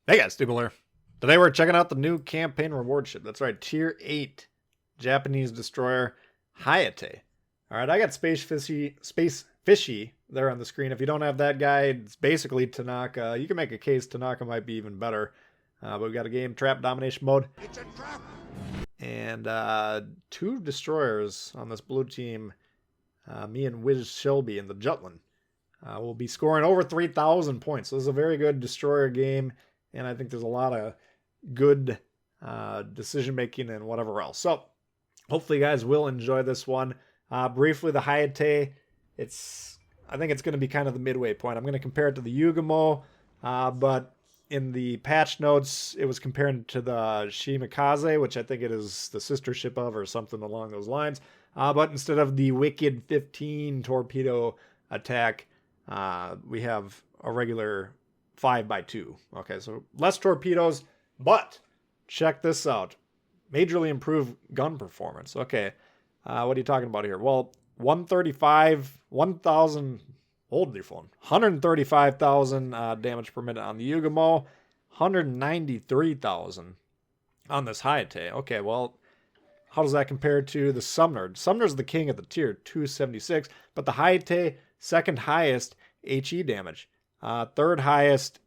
Hey guys, Tbull here. Today we're checking out the new campaign reward ship. That's right, Tier 8 Japanese destroyer Hayate. Alright, I got Space Fishy there on the screen. If you don't have that guy, it's basically Tanaka. You can make a case Tanaka might be even better. But we got a game, Trap Domination mode. It's a trap! And two destroyers on this blue team. Me and Wiz Shelby in the Jutland. Will be scoring over 3,000 points. So this is a very good destroyer game. And I think there's a lot of good decision making and whatever else. So hopefully you guys will enjoy this one. Briefly, the Hayate, I think it's going to be kind of the midway point. I'm going to compare it to the Yugamo, but in the patch notes, it was compared to the Shimakaze, which I think it is the sister ship of or something along those lines. But instead of the Wicked 15 torpedo attack, we have a regular 5x2. Okay, so less torpedoes, but check this out. Majorly improved gun performance. Okay, what are you talking about here? Well, 135, 1,000, hold your phone, 135,000 damage per minute on the Yugamo, 193,000 on this Hayate. Okay, well, how does that compare to the Sumner? Sumner's the king of the tier, 276, but the Hayate, second highest HE damage. Third highest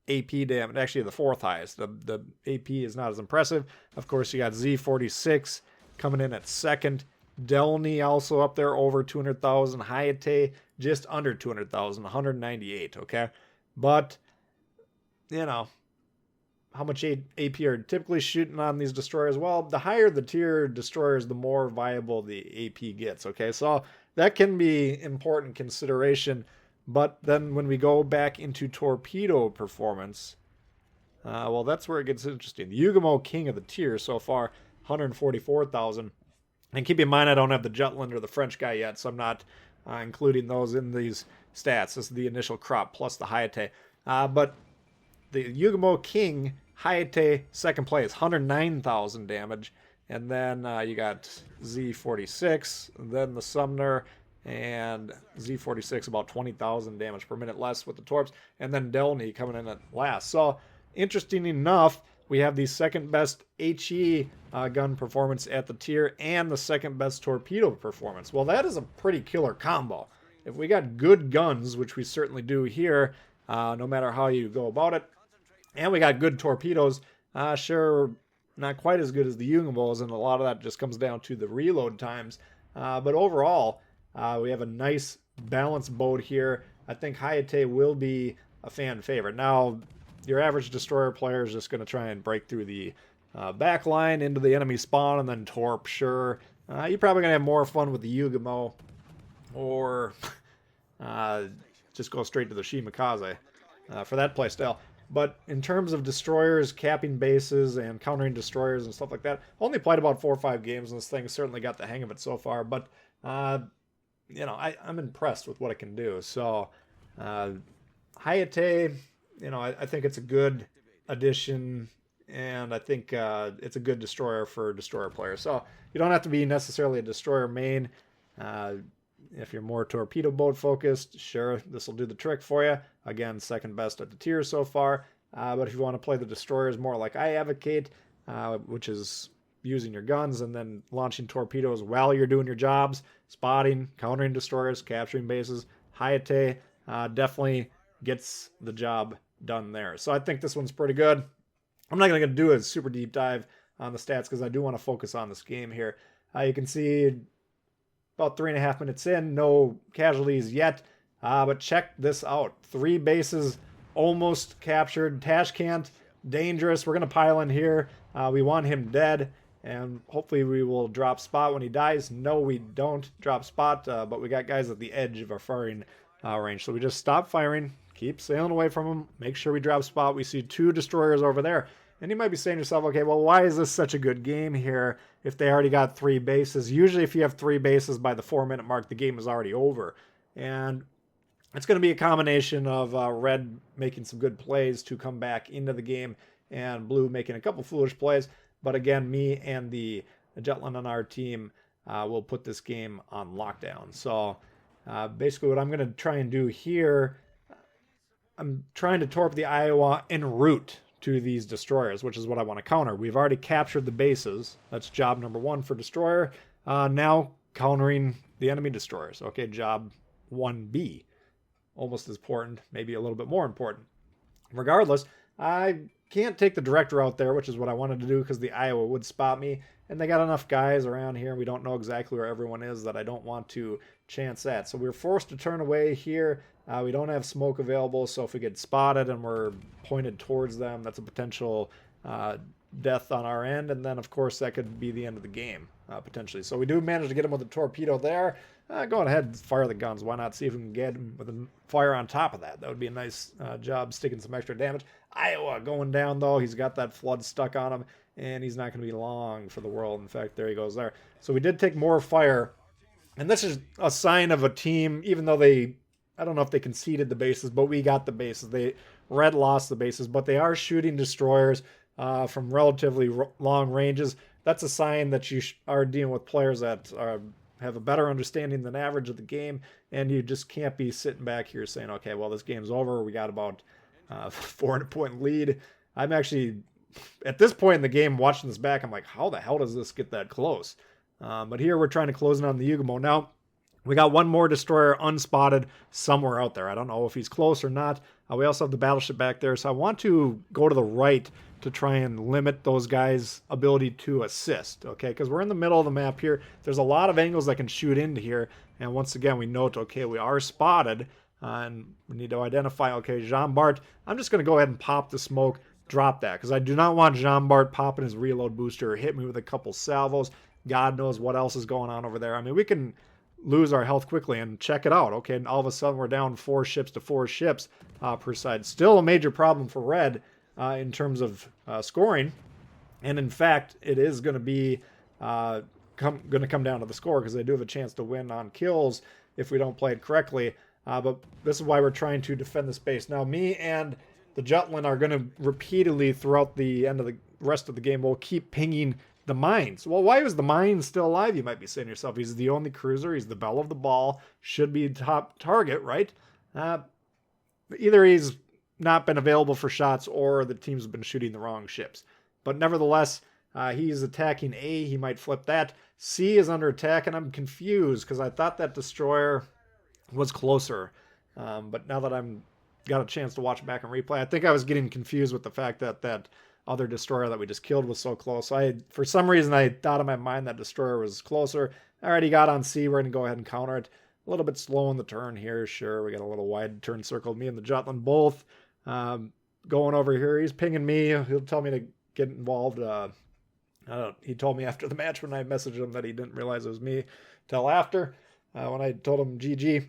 AP damage, actually the fourth highest. The AP is not as impressive. Of course, you got Z46 coming in at second. Delny also up there over 200,000. Hayate just under 200,000, 198. Okay, but you know how much AP are typically shooting on these destroyers? Well, the higher the tier destroyers, the more viable the AP gets. Okay, so that can be important consideration. But then when we go back into torpedo performance, well, that's where it gets interesting. The Yugamo king of the tier so far, 144,000. And keep in mind, I don't have the Jutland or the French guy yet, so I'm not including those in these stats. This is the initial crop plus the Hayate. But the Yugamo king, Hayate, second place, 109,000 damage. And then you got Z46, then the Sumner, and Z46 about 20,000 damage per minute less with the torps, and then Delny coming in at last. So interesting enough, we have the second best HE gun performance at the tier and the second best torpedo performance. Well, that is a pretty killer combo. If we got good guns, which we certainly do here, no matter how you go about it, and we got good torpedoes, sure, not quite as good as the Yugamos, and a lot of that just comes down to the reload times. But overall, we have a nice balanced boat here. I think Hayate will be a fan favorite. Now, your average destroyer player is just going to try and break through the back line into the enemy spawn and then torp, sure. You're probably going to have more fun with the Yugamo or just go straight to the Shimakaze for that playstyle. But in terms of destroyers, capping bases, and countering destroyers and stuff like that, only played about 4 or 5 games, and this thing certainly got the hang of it so far. But I'm impressed with what it can do. So, Hayate, I think it's a good addition, and I think it's a good destroyer for destroyer players. So, you don't have to be necessarily a destroyer main. If you're more torpedo boat focused, sure, this will do the trick for you. Again, second best at the tier so far. But if you want to play the destroyers more like I advocate, which is using your guns and then launching torpedoes while you're doing your jobs, spotting, countering destroyers, capturing bases, Hayate definitely gets the job done there. So I think this one's pretty good. I'm not going to do a super deep dive on the stats because I do want to focus on this game here. You can see about 3.5 minutes in, no casualties yet. But check this out. 3 bases almost captured. Tashkent, dangerous. We're going to pile in here. We want him dead. And hopefully we will drop spot when he dies. No, we don't drop spot. But we got guys at the edge of our firing range. So we just stop firing. Keep sailing away from them. Make sure we drop spot. We see 2 destroyers over there. And you might be saying to yourself, okay, well, why is this such a good game here if they already got 3 bases? Usually if you have 3 bases by the 4-minute mark, the game is already over. And it's going to be a combination of red making some good plays to come back into the game and blue making a couple foolish plays. But again, me and the Jutland on our team will put this game on lockdown. So basically what I'm going to try and do here, I'm trying to torp the Iowa en route to these destroyers, which is what I want to counter. We've already captured the bases. That's job number 1 for destroyer. Now countering the enemy destroyers. Okay, job 1B. Almost as important, maybe a little bit more important. Regardless, I can't take the direct route there, which is what I wanted to do because the Iowa would spot me. And they got enough guys around here. We don't know exactly where everyone is that I don't want to chance that. So we're forced to turn away here. We don't have smoke available, so if we get spotted and we're pointed towards them, that's a potential death on our end. And then, of course, that could be the end of the game, potentially. So we do manage to get him with a torpedo there. Go ahead, fire the guns. Why not see if we can get him with a fire on top of that? That would be a nice job, sticking some extra damage. Iowa going down, though. He's got that flood stuck on him, and he's not going to be long for the world. In fact, there he goes there. So we did take more fire, and this is a sign of a team, even though I don't know if they conceded the bases, but we got the bases. Red lost the bases, but they are shooting destroyers from relatively long ranges. That's a sign that you are dealing with players that have a better understanding than average of the game, and you just can't be sitting back here saying, okay, well, this game's over. We got about 400-point lead. I'm actually, at this point in the game, watching this back, I'm like, how the hell does this get that close? But here we're trying to close in on the Yugumo. Now, we got one more destroyer unspotted somewhere out there. I don't know if he's close or not. We also have the battleship back there, so I want to go to the right to try and limit those guys' ability to assist, okay? Because we're in the middle of the map here. There's a lot of angles that can shoot into here, and once again, we note, okay, we are spotted, and we need to identify, okay, Jean Bart. I'm just going to go ahead and pop the smoke, drop that, because I do not want Jean Bart popping his reload booster or hit me with a couple salvos. God knows what else is going on over there. I mean, we can lose our health quickly, and check it out. Okay, and all of a sudden we're down 4 ships to 4 ships per side. Still a major problem for red in terms of scoring, and in fact it is going to be going to come down to the score, because they do have a chance to win on kills if we don't play it correctly. But this is why we're trying to defend the space. Now, me and the Jutland are going to repeatedly throughout the end of the rest of the game, we'll keep pinging the mines. Well, why is the mine still alive, you might be saying to yourself? He's the only cruiser. He's the belle of the ball. Should be top target, right? Either he's not been available for shots, or the teams have been shooting the wrong ships. But nevertheless, he's attacking A. He might flip that. C is under attack, and I'm confused because I thought that destroyer was closer. But now that I'm got a chance to watch back and replay, I think I was getting confused with the fact that that other destroyer that we just killed was so close. For some reason, I thought in my mind that destroyer was closer. I already got on C. We're going to go ahead and counter it. A little bit slow in the turn here. Sure, we got a little wide turn circle. Me and the Jutland both going over here. He's pinging me. He'll tell me to get involved. He told me after the match when I messaged him that he didn't realize it was me till after when I told him GG.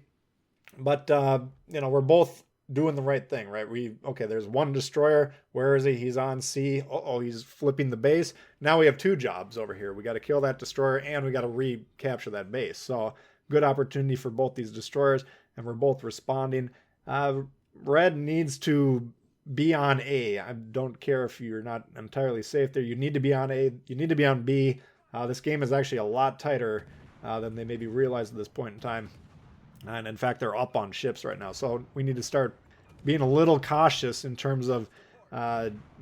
But, we're both doing the right thing, right? Okay, there's one destroyer. Where is he? He's on C. He's flipping the base. Now we have 2 jobs over here. We got to kill that destroyer, and we got to recapture that base. So good opportunity for both these destroyers, and we're both responding. Red needs to be on A. I don't care if you're not entirely safe there. You need to be on A. You need to be on B. This game is actually a lot tighter than they maybe realize at this point in time. And in fact, they're up on ships right now. So we need to start being a little cautious in terms of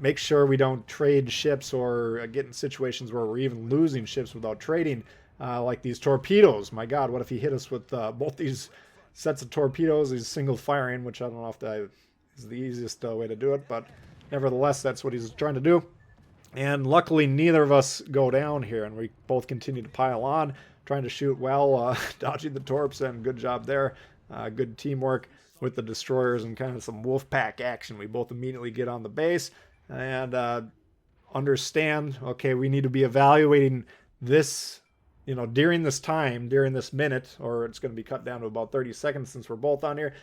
make sure we don't trade ships or get in situations where we're even losing ships without trading, like these torpedoes. My God, what if he hit us with both these sets of torpedoes, these single firing, which I don't know if that is the easiest way to do it, but nevertheless, that's what he's trying to do. And luckily, neither of us go down here, and we both continue to pile on, trying to shoot well, dodging the torps, and good job there. Good teamwork with the destroyers and kind of some wolf pack action. We both immediately get on the base and understand, okay, we need to be evaluating this, during this time, during this minute, or it's going to be cut down to about 30 seconds since we're both on here.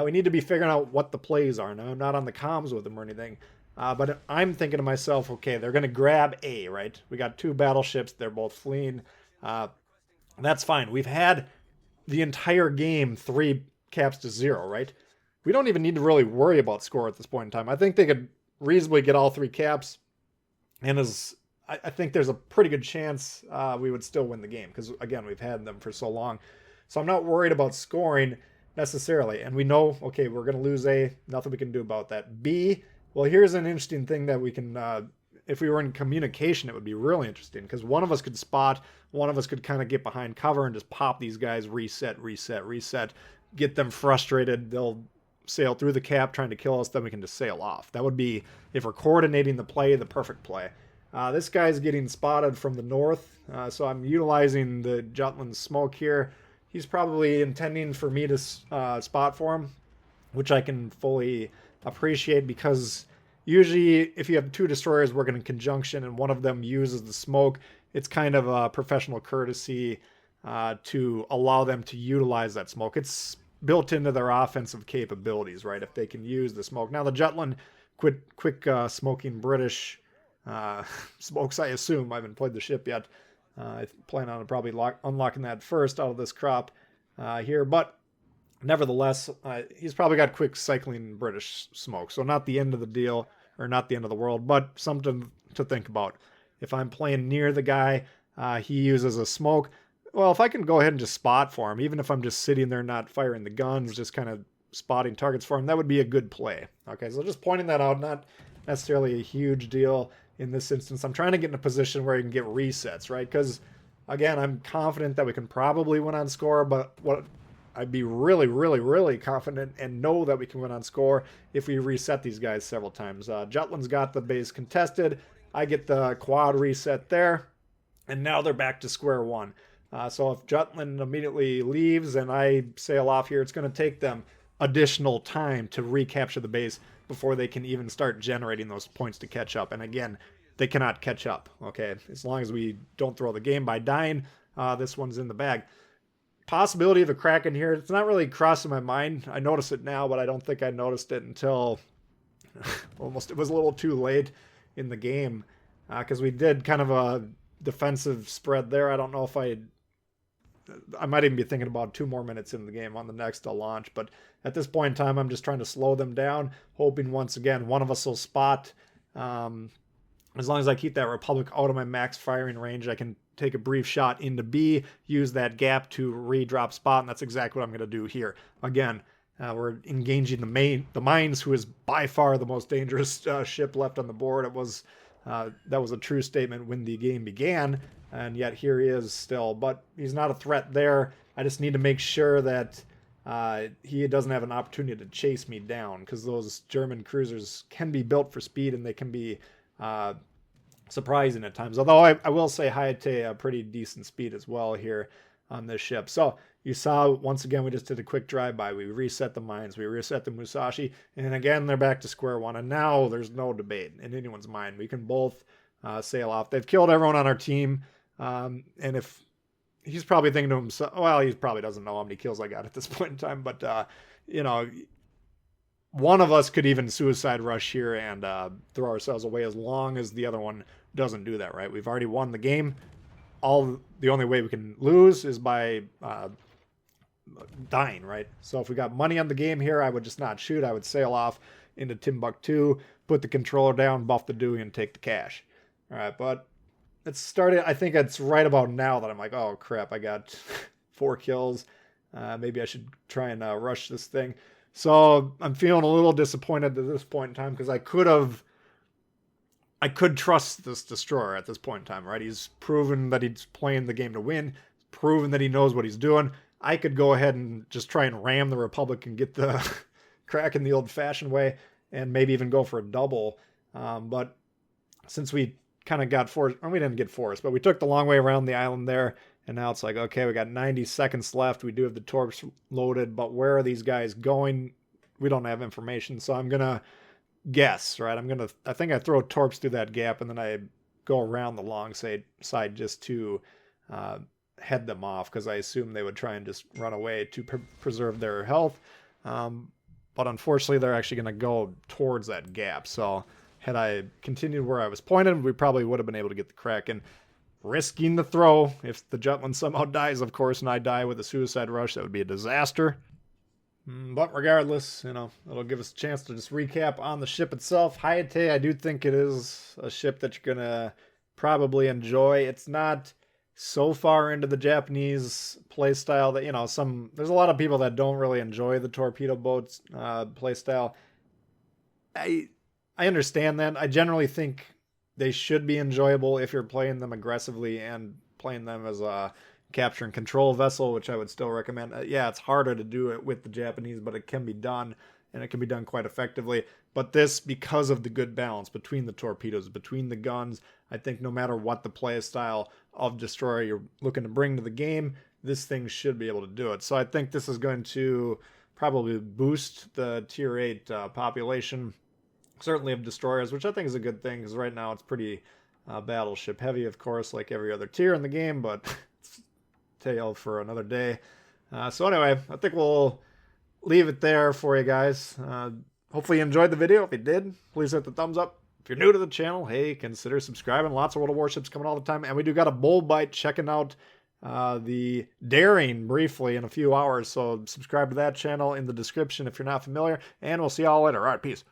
We need to be figuring out what the plays are. Now, I'm not on the comms with them or anything, but I'm thinking to myself, okay, they're going to grab A, right? We got 2 battleships. They're both fleeing. That's fine. We've had the entire game 3 caps to 0, right? We don't even need to really worry about score at this point in time. I think they could reasonably get all 3 caps, and I think there's a pretty good chance we would still win the game, because, again, we've had them for so long. So I'm not worried about scoring necessarily, and we know, okay, we're going to lose A. Nothing we can do about that. B, Well, here's an interesting thing that we can, if we were in communication, it would be really interesting because one of us could spot, one of us could kind of get behind cover and just pop these guys, reset, reset, reset, get them frustrated. They'll sail through the cap trying to kill us, then we can just sail off. That would be, if we're coordinating the play, the perfect play. This guy's getting spotted from the north, so I'm utilizing the Jutland smoke here. He's probably intending for me to spot for him, which I can fully appreciate because usually if you have two destroyers working in conjunction and one of them uses the smoke, it's kind of a professional courtesy to allow them to utilize that smoke. It's built into their offensive capabilities, right? If they can use the smoke. Now the Jutland quick smoking British smokes, I assume. I haven't played the ship yet. I plan on probably unlocking that first out of this crop here, but nevertheless, he's probably got quick cycling British smoke, so not the end of the deal, or not the end of the world, but something to think about. If I'm playing near the guy, he uses a smoke. Well, if I can go ahead and just spot for him, even if I'm just sitting there not firing the guns, just kind of spotting targets for him, that would be a good play. Okay, so just pointing that out, not necessarily a huge deal in this instance. I'm trying to get in a position where I can get resets, right? Because, again, I'm confident that we can probably win on score, but what I'd be really, really, really confident and know that we can win on score if we reset these guys several times. Jutland's got the base contested. I get the quad reset there, and now they're back to square one. So if Jutland immediately leaves and I sail off here, it's going to take them additional time to recapture the base before they can even start generating those points to catch up. And again, they cannot catch up, okay? As long as we don't throw the game by dying, this one's in the bag. Possibility of a kraken here, it's not really crossing my mind. I notice it now, but I don't think I noticed it until almost, it was a little too late in the game because we did kind of a defensive spread there. I don't know if I might even be thinking about 2 more minutes in the game on the next launch, but at this point in time, I'm just trying to slow them down, hoping once again one of us will spot. As long as I keep that Republic out of my max firing range, I can take a brief shot into B, use that gap to re-drop spot, and that's exactly what I'm going to do here. Again, we're engaging the mines, who is by far the most dangerous ship left on the board. It was that was a true statement when the game began, and yet here he is still. But he's not a threat there. I just need to make sure that he doesn't have an opportunity to chase me down, because those German cruisers can be built for speed, and they can be surprising at times. Although I will say Hayate a pretty decent speed as well here on this ship. So you saw, once again, we just did a quick drive-by. We reset the mines. We reset the Musashi. And again, they're back to square one. And now there's no debate in anyone's mind. We can both sail off. They've killed everyone on our team. And if he's probably thinking to himself, well, he probably doesn't know how many kills I got at this point in time. But, you know, one of us could even suicide rush here and throw ourselves away, as long as the other one doesn't do that, right? We've already won the game. The only way we can lose is by dying, right? So if we got money on the game here, I would just not shoot. I would sail off into Timbuktu, put the controller down, buff the Dewey, and take the cash. All right, but it started, I think it's right about now that I'm like, oh crap, I got 4 kills. Maybe I should try and rush this thing. So I'm feeling a little disappointed at this point in time, because I could trust this destroyer at this point in time, right? He's proven that he's playing the game to win, proven that he knows what he's doing. I could go ahead and just try and ram the Republic and get the Kraken the old-fashioned way, and maybe even go for a double. But since we kind of got forced, or we didn't get forced, but we took the long way around the island there, and now it's like, okay, we got 90 seconds left. We do have the torps loaded, but where are these guys going? We don't have information, so I'm going to guess, right? I think I throw torps through that gap, and then I go around the long side just to head them off, because I assume they would try and just run away to preserve their health. But unfortunately, they're actually going to go towards that gap. So had I continued where I was pointed, we probably would have been able to get the Kraken. Risking the throw. If the Jutland somehow dies, of course, and I die with a suicide rush, that would be a disaster. But regardless, you know, it'll give us a chance to just recap on the ship itself. Hayate, I do think it is a ship that you're going to probably enjoy. It's not so far into the Japanese playstyle that, you know, there's a lot of people that don't really enjoy the torpedo boats playstyle. I I understand that. I generally think they should be enjoyable if you're playing them aggressively and playing them as a capture and control vessel, which I would still recommend. Yeah, it's harder to do it with the Japanese, but it can be done, and it can be done quite effectively. But this, because of the good balance between the torpedoes, between the guns, I think no matter what the play style of destroyer you're looking to bring to the game, this thing should be able to do it. So I think this is going to probably boost the tier 8 population, certainly of destroyers, which I think is a good thing, because right now it's pretty battleship heavy, of course, like every other tier in the game, but it's tale for another day. So anyway, I think we'll leave it there for you guys. Hopefully you enjoyed the video. If you did, please hit the thumbs up. If you're new to the channel, hey, consider subscribing. Lots of World of Warships coming all the time. And we do got a bull bite checking out the daring briefly in a few hours. So subscribe to that channel in the description if you're not familiar. And we'll see y'all later. All right, peace.